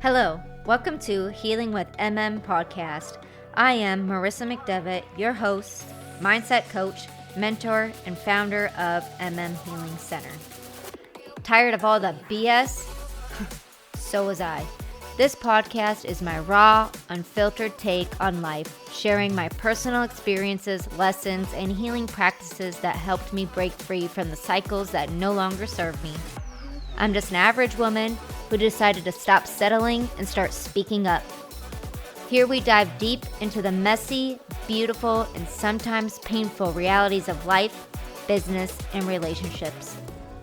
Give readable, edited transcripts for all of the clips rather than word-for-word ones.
Hello, welcome to Healing with podcast. I am Marissa McDevitt, your host, mindset coach, mentor, and founder of Healing Center. Tired of all the BS? So was I. This podcast is my raw, unfiltered take on life, sharing my personal experiences, lessons, and healing practices that helped me break free from the cycles that no longer serve me. I'm just an average woman who decided to stop settling and start speaking up. Here we dive deep into the messy, beautiful, and sometimes painful realities of life, business, and relationships.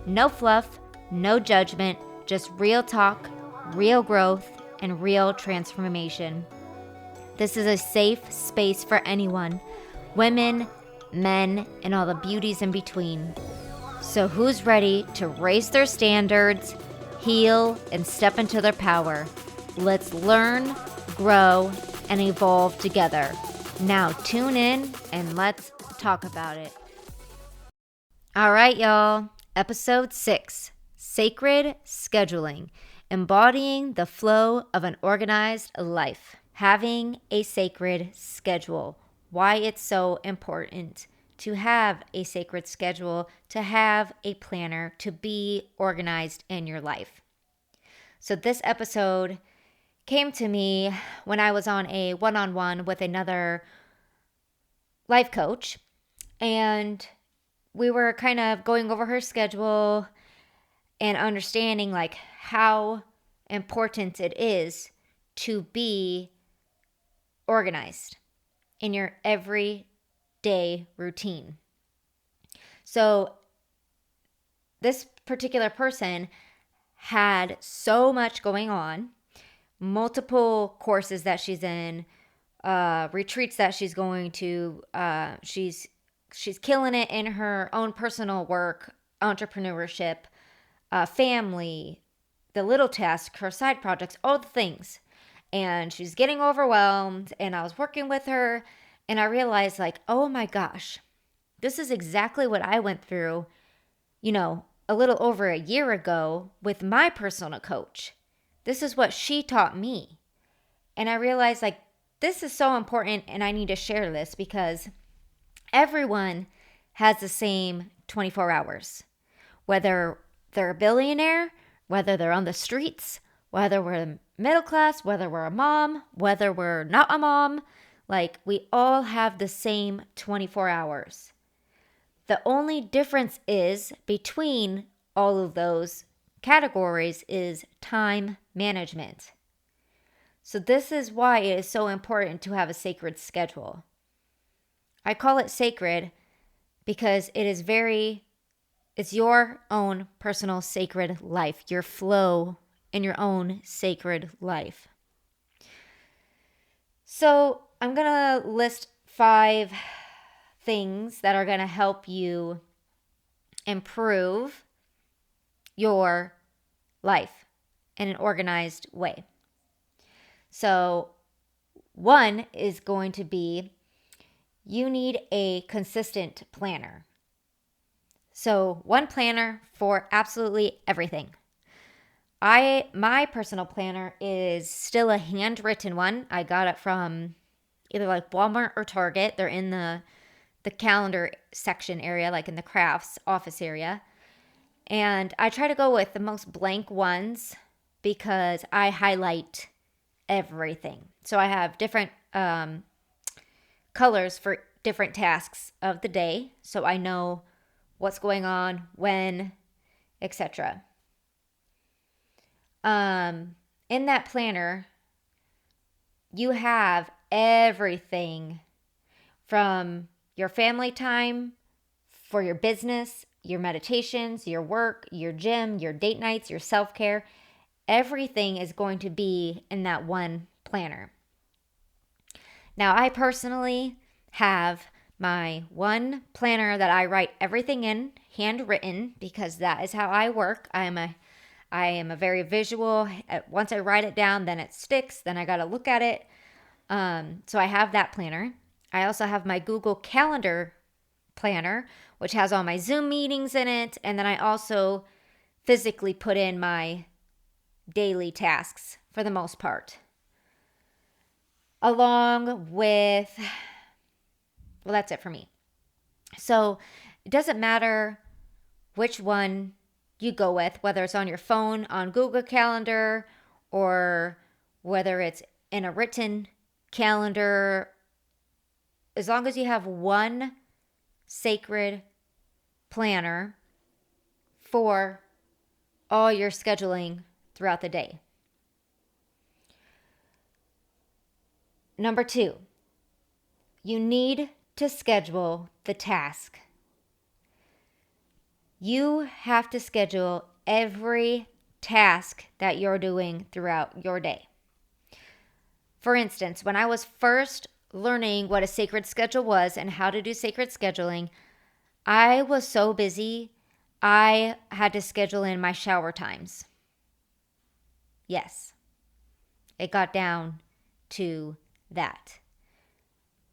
No fluff, no judgment, just real talk, real growth, and real transformation. This is a safe space for anyone, women, men, and all the beauties in between. So who's ready to raise their standards, heal, and step into their power? Let's learn, grow, and evolve together. Now tune in and let's talk about it. All right, y'all. Episode 6, Sacred Scheduling, Embodying the Flow of an Organized Life. Having a sacred schedule. Why it's so important to have a sacred schedule, to have a planner, to be organized in your life. So this episode came to me when I was on a one-on-one with another life coach, and we were kind of going over her schedule and understanding like how important it is to be organized in your everyday routine. So this particular person had so much going on, multiple courses that she's in, retreats that she's going to, she's killing it in her own personal work, entrepreneurship, family, the little tasks, her side projects, all the things. And she's getting overwhelmed, and I was working with her, and I realized like, oh my gosh, this is exactly what I went through, a little over a year ago with my personal coach. This is what she taught me. And I realized like, this is so important, and I need to share this because everyone has the same 24 hours. Whether they're a billionaire, whether they're on the streets, whether we're middle class, whether we're a mom, whether we're not a mom, like we all have the same 24 hours. The only difference is between all of those categories is time management. So this is why it is so important to have a sacred schedule. I call it sacred because it's your own personal sacred life, your flow in your own sacred life. So I'm going to list 5 things that are going to help you improve your life in an organized way. So 1 is going to be you need a consistent planner. So 1 planner for absolutely everything. My personal planner is still a handwritten one. I got it from either like Walmart or Target. They're in the calendar section area, like in the crafts office area. And I try to go with the most blank ones because I highlight everything. So I have different colors for different tasks of the day. So I know what's going on, when, etc. In that planner, you have everything from your family time, for your business, your meditations, your work, your gym, your date nights, your self-care. Everything is going to be in that one planner. Now, I personally have my one planner that I write everything in, handwritten, because that is how I work. I am a very visual. Once I write it down, then it sticks. Then I got to look at it. So I have that planner. I also have my Google Calendar planner, which has all my Zoom meetings in it. And then I also physically put in my daily tasks for the most part. Along with, well, that's it for me. So it doesn't matter which one you go with, whether it's on your phone, on Google Calendar, or whether it's in a written calendar. As long as you have one sacred planner for all your scheduling throughout the day. Number 2, you need to schedule the task. You have to schedule every task that you're doing throughout your day. For instance, when I was first learning what a sacred schedule was and how to do sacred scheduling, I was so busy, I had to schedule in my shower times. Yes, it got down to that.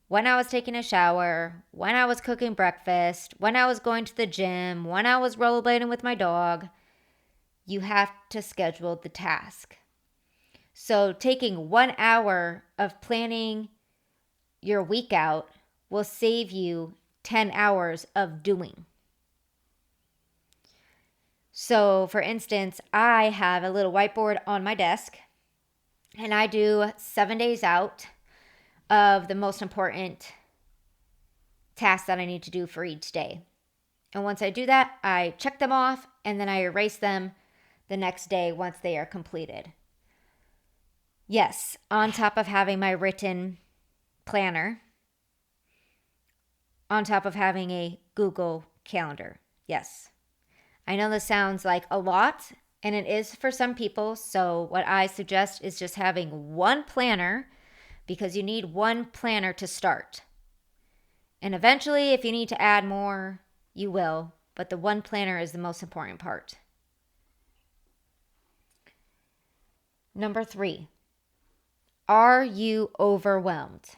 When I was taking a shower, when I was cooking breakfast, when I was going to the gym, when I was rollerblading with my dog, you have to schedule the task. So taking 1 hour of planning your week out will save you 10 hours of doing. So for instance, I have a little whiteboard on my desk and I do 7 days out of the most important tasks that I need to do for each day. And once I do that, I check them off and then I erase them the next day once they are completed. Yes, on top of having my written planner, on top of having a Google Calendar. Yes. I know this sounds like a lot, and it is for some people. So what I suggest is just having one planner, because you need one planner to start. And eventually, if you need to add more, you will. But the one planner is the most important part. Number 3, are you overwhelmed?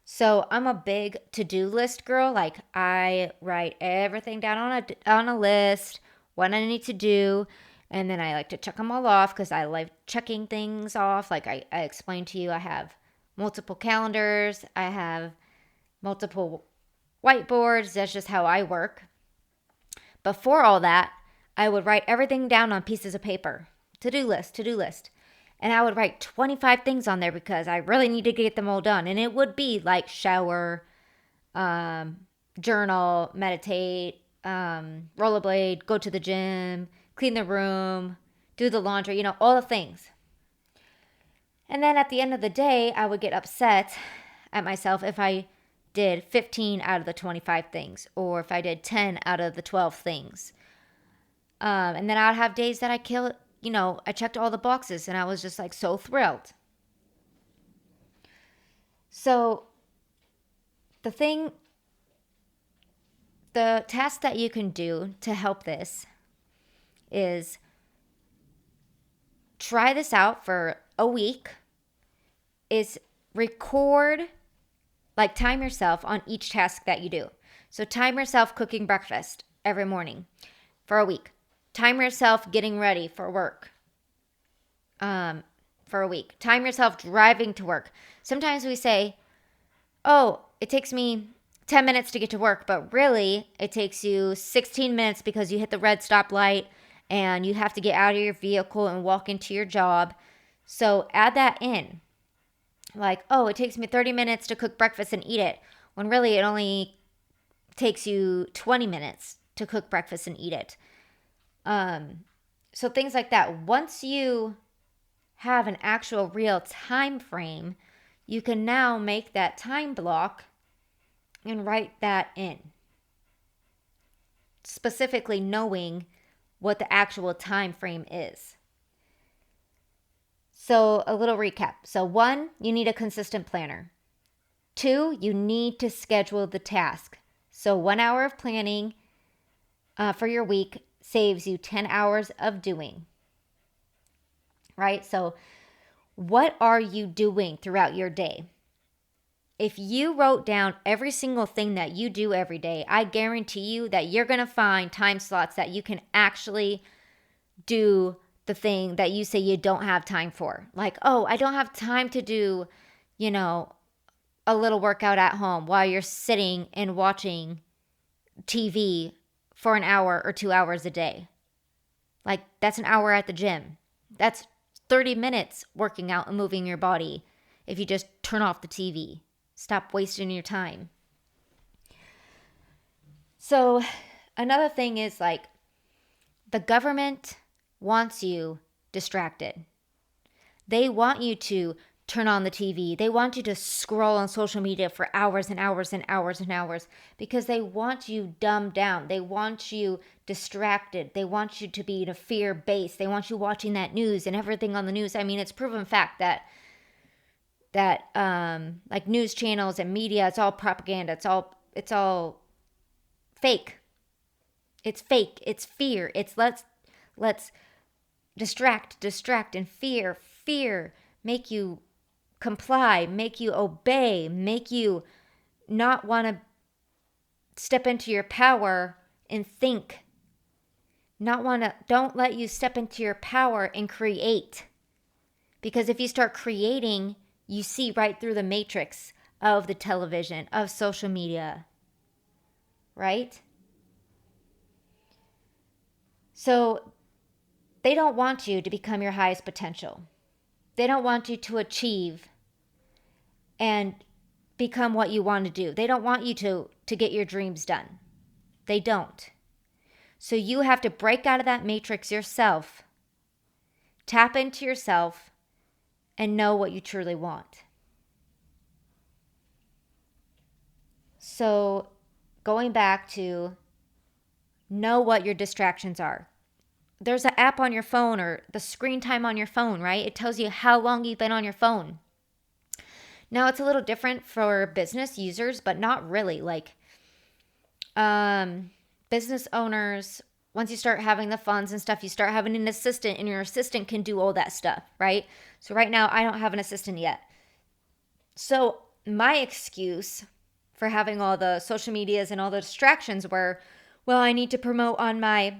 So I'm a big to-do list girl. Like I write everything down on a list, what I need to do. And then I like to check them all off because I like checking things off. Like I explained to you, I have multiple calendars. I have multiple whiteboards. That's just how I work. Before all that, I would write everything down on pieces of paper. To-do list. And I would write 25 things on there because I really need to get them all done. And it would be like shower, journal, meditate, rollerblade, go to the gym, clean the room, do the laundry, all the things. And then at the end of the day, I would get upset at myself if I did 15 out of the 25 things, or if I did 10 out of the 12 things. And then I'd have days that I checked all the boxes and I was just like so thrilled. So the task that you can do to help this is try this out for a week, is record, like time yourself on each task that you do. So time yourself cooking breakfast every morning for a week. Time yourself getting ready for work for a week. Time yourself driving to work. Sometimes we say, oh, it takes me 10 minutes to get to work, but really it takes you 16 minutes because you hit the red stoplight and you have to get out of your vehicle and walk into your job. So add that in. Like, oh, it takes me 30 minutes to cook breakfast and eat it, when really it only takes you 20 minutes to cook breakfast and eat it. So things like that. Once you have an actual real time frame, you can now make that time block and write that in. Specifically knowing what the actual time frame is. So a little recap. So 1, you need a consistent planner. 2, you need to schedule the task. So 1 hour of planning for your week saves you 10 hours of doing. Right? So what are you doing throughout your day? If you wrote down every single thing that you do every day, I guarantee you that you're going to find time slots that you can actually do the thing that you say you don't have time for. Like, oh, I don't have time to do, a little workout at home while you're sitting and watching TV for an hour or 2 hours a day. Like, that's an hour at the gym. That's 30 minutes working out and moving your body if you just turn off the TV. Stop wasting your time. So another thing is like the government wants you distracted. They want you to turn on the TV. They want you to scroll on social media for hours and hours and hours and hours because they want you dumbed down. They want you distracted. They want you to be in a fear base. They want you watching that news and everything on the news. I mean, it's proven fact that like news channels and media, it's all propaganda. It's all fake. It's fake. It's fear. It's let's distract, and fear, make you comply, make you obey, make you not want to step into your power and think. Don't let you step into your power and create. Because if you start creating, you see right through the matrix of the television, of social media, right? So they don't want you to become your highest potential. They don't want you to achieve and become what you want to do. They don't want you to get your dreams done. They don't. So you have to break out of that matrix yourself, tap into yourself, and know what you truly want. So going back to know what your distractions are. There's an app on your phone or the screen time on your phone, right? It tells you how long you've been on your phone. Now, it's a little different for business users, but not really. Like, business owners, once you start having the funds and stuff, you start having an assistant, and your assistant can do all that stuff, right? So right now, I don't have an assistant yet. So my excuse for having all the social medias and all the distractions were, well, I need to promote on my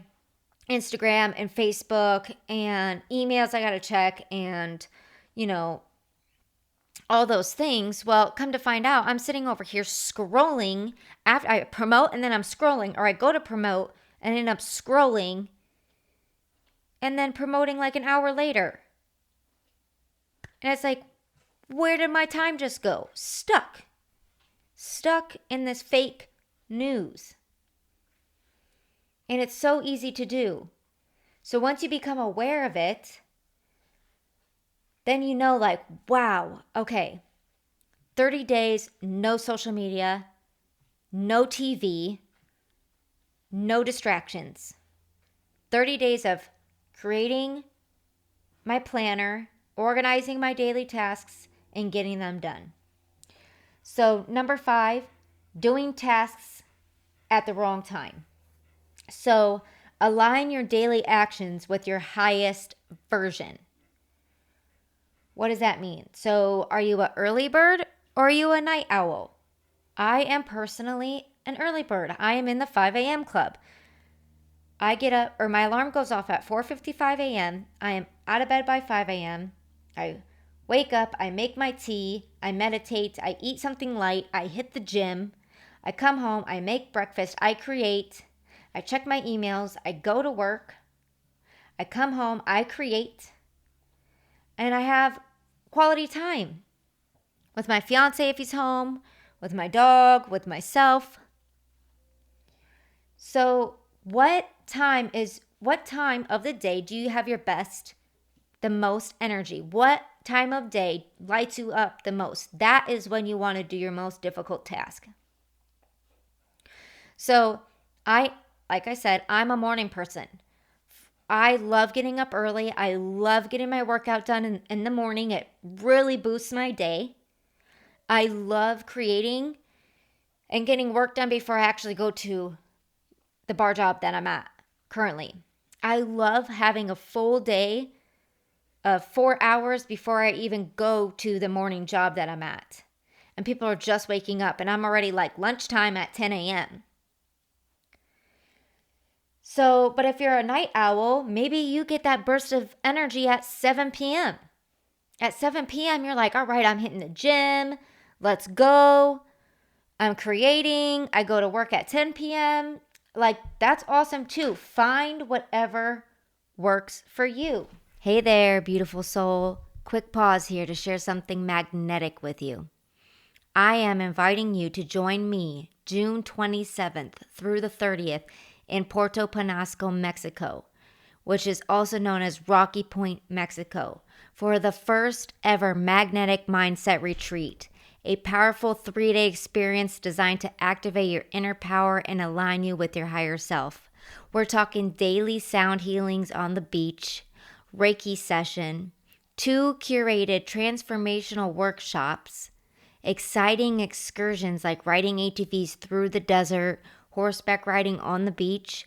Instagram and Facebook and emails I got to check and, all those things. Well, come to find out, I'm sitting over here scrolling after I promote and then I'm scrolling, or I go to promote and end up scrolling and then promoting like an hour later. And it's like, where did my time just go? Stuck in this fake news. And it's so easy to do. So once you become aware of it, then you know, like, wow, okay, 30 days, no social media, no TV, no distractions. 30 days of creating my planner, organizing my daily tasks, and getting them done. So number 5, doing tasks at the wrong time. So align your daily actions with your highest version. What does that mean? So are you an early bird or are you a night owl? I am personally an early bird. I am in the 5 a.m. club. I get up, or my alarm goes off at 4:55 a.m. I am out of bed by 5 a.m. I wake up, I make my tea, I meditate, I eat something light, I hit the gym, I come home, I make breakfast, I create, I check my emails, I go to work, I come home, I create, and I have quality time with my fiancé if he's home, with my dog, with myself. So what time of the day do you have your best, the most energy? What time of day lights you up the most? That is when you want to do your most difficult task. So like I said, I'm a morning person. I love getting up early. I love getting my workout done in the morning. It really boosts my day. I love creating and getting work done before I actually go to the bar job that I'm at currently. I love having a full day of 4 hours before I even go to the morning job that I'm at. And people are just waking up and I'm already like lunchtime at 10 a.m. But if you're a night owl, maybe you get that burst of energy at 7 p.m. At 7 p.m., you're like, all right, I'm hitting the gym. Let's go. I'm creating. I go to work at 10 p.m. Like, that's awesome too. Find whatever works for you. Hey there, beautiful soul. Quick pause here to share something magnetic with you. I am inviting you to join me June 27th through the 30th in Puerto Penasco, Mexico, which is also known as Rocky Point, Mexico, for the first ever magnetic mindset retreat, a powerful 3-day experience designed to activate your inner power and align you with your higher self. We're talking daily sound healings on the beach, Reiki session, 2 curated transformational workshops, exciting excursions like riding ATVs through the desert, horseback riding on the beach,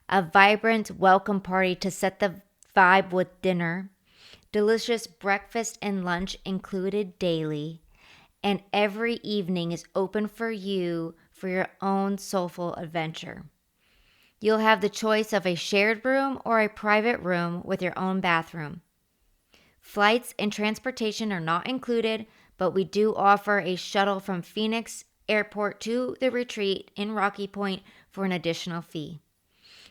a vibrant welcome party to set the vibe with dinner, delicious breakfast and lunch included daily, and every evening is open for you for your own soulful adventure. You'll have the choice of a shared room or a private room with your own bathroom. Flights and transportation are not included, but we do offer a shuttle from Phoenix Airport to the retreat in Rocky Point for an additional fee.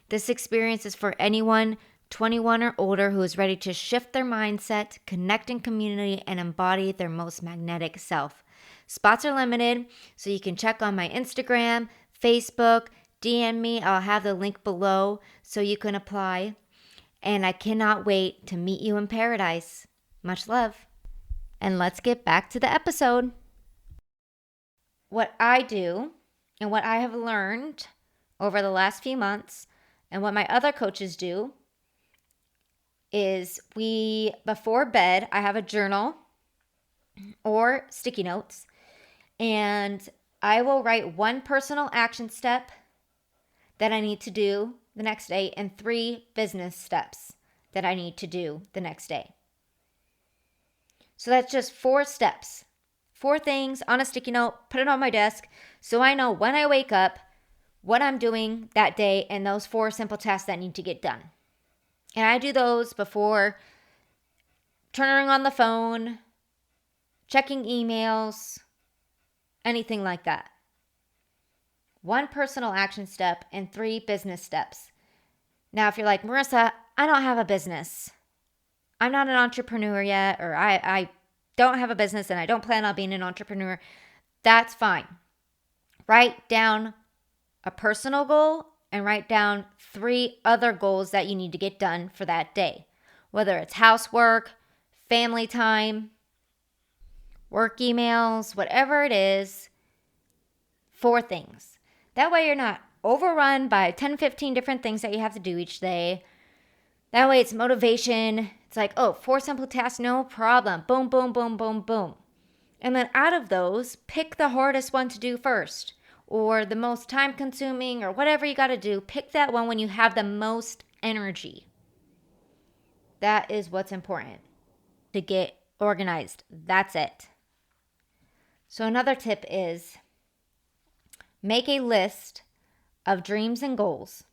This experience is for anyone 21 or older who is ready to shift their mindset, connect in community, and embody their most magnetic self. Spots are limited, so you can check on my Instagram, Facebook, DM me. I'll have the link below so you can apply. And I cannot wait to meet you in paradise. Much love. And let's get back to the episode. What I do and what I have learned over the last few months and what my other coaches do is before bed, I have a journal or sticky notes, and I will write 1 personal action step that I need to do the next day and 3 business steps that I need to do the next day. So that's just 4 steps, 4 things on a sticky note, put it on my desk so I know when I wake up what I'm doing that day and those 4 simple tasks that need to get done. And I do those before turning on the phone, checking emails, anything like that. 1 personal action step and 3 business steps. Now, if you're like, Marissa, I don't have a business. I'm not an entrepreneur yet, or I don't have a business and I don't plan on being an entrepreneur. That's fine. Write down a personal goal and write down 3 other goals that you need to get done for that day. Whether it's housework, family time, work emails, whatever it is, 4 things. That way you're not overrun by 10, 15 different things that you have to do each day. That way it's motivation. It's like, 4 simple tasks, no problem. Boom, boom, boom, boom, boom. And then out of those, pick the hardest one to do first, or the most time consuming, or whatever you got to do. Pick that one when you have the most energy. That is what's important to get organized. That's it. So another tip is make a list of dreams and goals.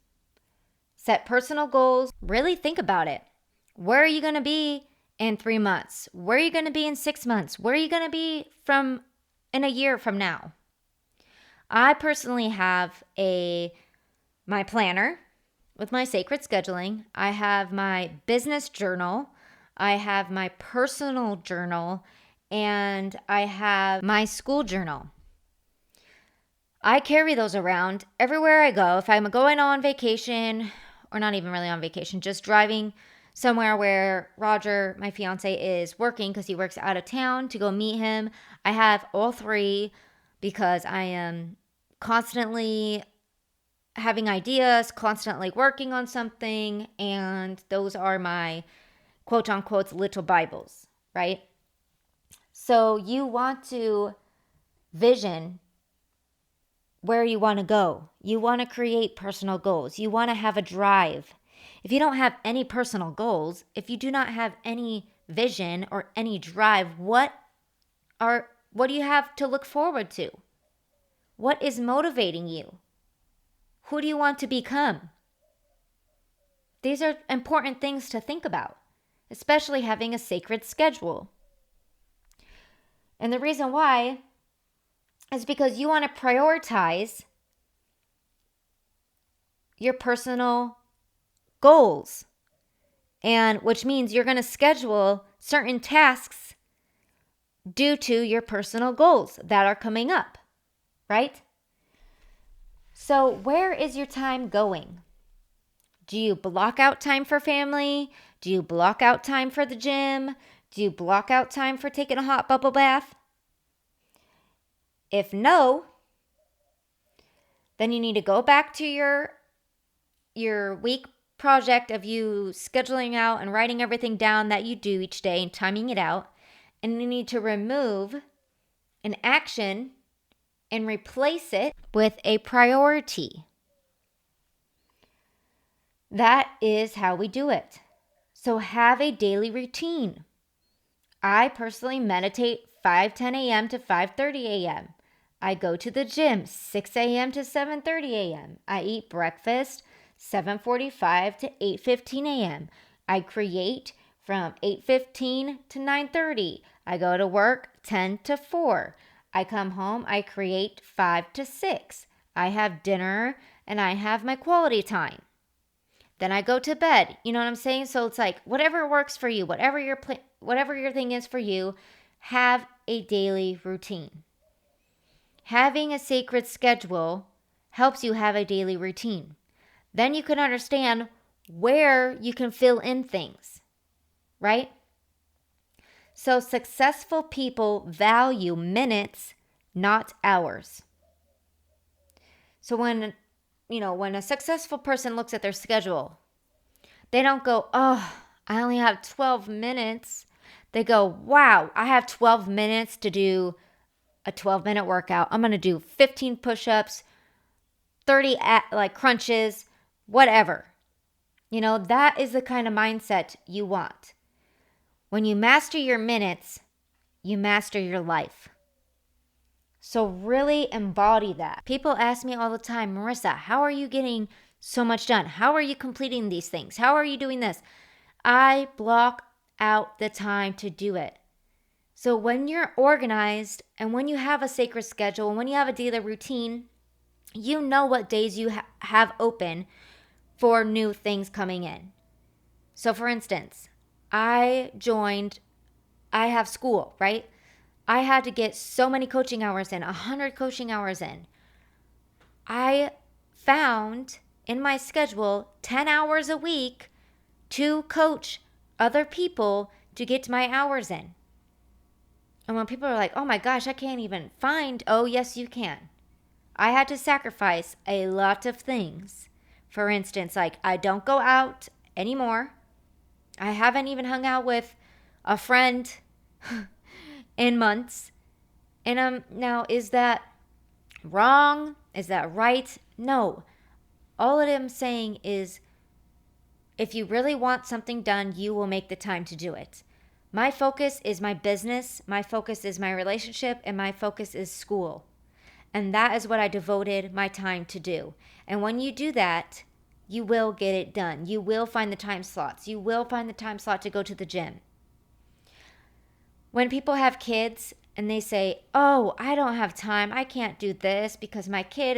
Set personal goals. Really think about it. Where are you going to be in 3 months? Where are you going to be in 6 months? Where are you going to be in a year from now? I personally have my planner with my sacred scheduling. I have my business journal. I have my personal journal, and I have my school journal. I carry those around everywhere I go. If I'm going on vacation, or not even really on vacation, just driving somewhere where Roger, my fiance, is working because he works out of town, to go meet him, I have all 3 because I am constantly having ideas, constantly working on something, and those are my quote unquote little Bibles, right? So you want to vision where you want to go. You want to create personal goals. You want to have a drive. If you don't have any personal goals, if you do not have any vision or any drive, what do you have to look forward to? What is motivating you? Who do you want to become? These are important things to think about, especially having a sacred schedule. And the reason why is because you want to prioritize your personal goals, and which means you're going to schedule certain tasks due to your personal goals that are coming up, right? So where is your time going? Do you block out time for family? Do you block out time for the gym? Do you block out time for taking a hot bubble bath? If no, then you need to go back to your week project of you scheduling out and writing everything down that you do each day and timing it out. And you need to remove an action and replace it with a priority. That is how we do it. So have a daily routine. I personally meditate 5:10 a.m. to 5:30 a.m. I go to the gym 6 a.m. to 7:30 a.m. I eat breakfast 7:45 to 8:15 a.m. I create from 8:15 to 9:30. I go to work 10 to 4. I come home, I create 5 to 6. I have dinner and I have my quality time. Then I go to bed. You know what I'm saying? So it's like whatever works for you, whatever your thing is for you, have a daily routine. Having a sacred schedule helps you have a daily routine. Then you can understand where you can fill in things, right? So successful people value minutes, not hours. So when a successful person looks at their schedule, they don't go, oh, I only have 12 minutes. They go, wow, I have 12 minutes to do a 12-minute workout. I'm going to do 15 push-ups, 30 crunches, whatever. That is the kind of mindset you want. When you master your minutes, you master your life. So really embody that. People ask me all the time, Marissa, how are you getting so much done? How are you completing these things? How are you doing this? I block out the time to do it. So when you're organized and when you have a sacred schedule, and when you have a daily routine, you know what days you have open for new things coming in. So for instance, I have school, right? I had to get so many coaching hours in, 100 coaching hours in. I found in my schedule 10 hours a week to coach other people to get my hours in. And when people are like, oh my gosh, I can't even find, oh yes, you can. I had to sacrifice a lot of things. For instance, like I don't go out anymore. I haven't even hung out with a friend in months. And now, is that wrong? Is that right? No. All that I'm saying is if you really want something done, you will make the time to do it. My focus is my business, my focus is my relationship, and my focus is school. And that is what I devoted my time to do. And when you do that, you will get it done. You will find the time slots. You will find the time slot to go to the gym. When people have kids and they say, oh, I don't have time. I can't do this because my kid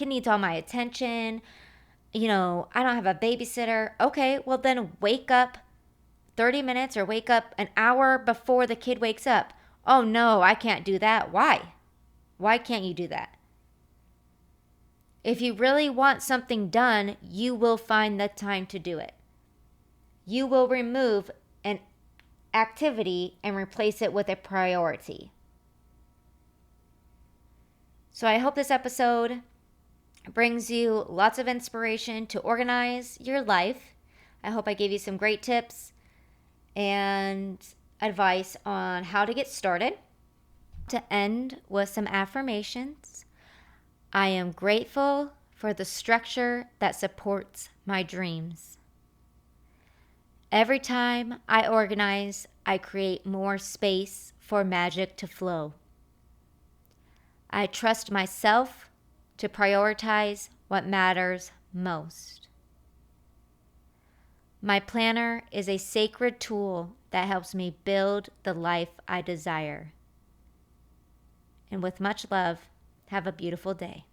needs all my attention. I don't have a babysitter. Okay, well then wake up 30 minutes or wake up an hour before the kid wakes up. Oh no, I can't do that. Why? Why can't you do that? If you really want something done, you will find the time to do it. You will remove an activity and replace it with a priority. So I hope this episode brings you lots of inspiration to organize your life. I hope I gave you some great tips and advice on how to get started. To end with some affirmations, I am grateful for the structure that supports my dreams. Every time I organize, I create more space for magic to flow. I trust myself to prioritize what matters most. My planner is a sacred tool that helps me build the life I desire. And with much love, have a beautiful day.